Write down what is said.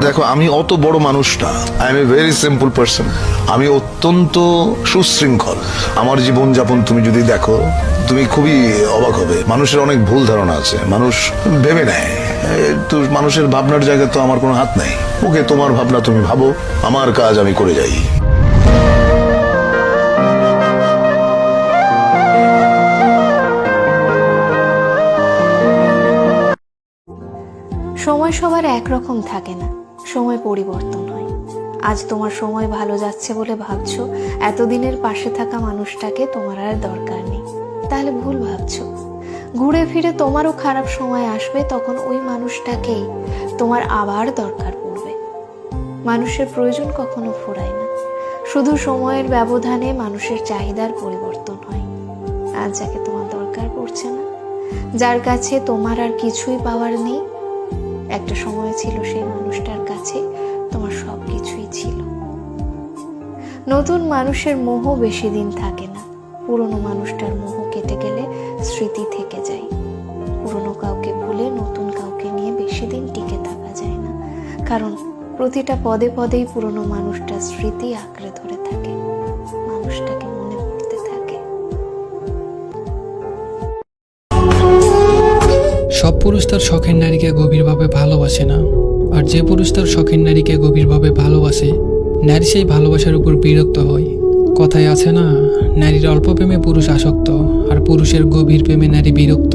দেখো, আমি অত বড় মানুষ না। I M a very simple person. আমি অত্যন্ত সুশৃঙ্খল। আমার জীবনযাপন তুমি যদি দেখো, তুমি খুবই অবাক হবে। মানুষের অনেক ভুল ধারণা আছে, মানুষ ভেবে নেয়। তো মানুষের ভাবনার জায়গায় তো আমার কোনো হাত নাই। ওকে, তোমার ভাবনা তুমি ভাবো, আমার কাজ আমি করে যাই। সময় সবার একরকম থাকে না, সময় পরিবর্তন হয়। আজ তোমার সময় ভালো যাচ্ছে বলে ভাবছো এতদিনের পাশে থাকা মানুষটাকে তোমার আর দরকার নেই, তাহলে ভুল ভাবছো। ঘুরে ফিরে তোমারও খারাপ সময় আসবে, তখন ওই মানুষটাকেই তোমার আবার দরকার পড়বে। মানুষের প্রয়োজন কখনো ফুরায় না, শুধু সময়ের ব্যবধানে মানুষের চাহিদার পরিবর্তন হয়। আজ যাকে তোমার দরকার পড়ছে না, যার কাছে তোমার আর কিছুই পাওয়ার নেই, একটা সময় ছিল সেই মানুষটার কাছে তোমার সবকিছুই ছিল। নতুন মানুষের মোহ বেশি দিন থাকে না, পুরনো মানুষটার মোহ কেটে গেলে স্মৃতি থেকে যায়। পুরনো কাউকে ভুলে নতুন কাউকে নিয়ে বেশি দিন টিকে থাকা যায় না, কারণ প্রতিটা পদে পদেই পুরনো মানুষটার স্মৃতি আঁকড়ে ধরে থাকে, মানুষটাকে মনে পড়তে থাকে। সব পুরুষ তার শখের নারীকে গভীরভাবে ভালোবাসে না, আর যে পুরুষ তার শখের নারীকে গভীরভাবে ভালোবাসে, নারী সেই ভালোবাসার উপর বিরক্ত হয়। কথায় আছে না, নারীর অল্প প্রেমে পুরুষ আসক্ত, আর পুরুষের গভীর প্রেমে নারী বিরক্ত।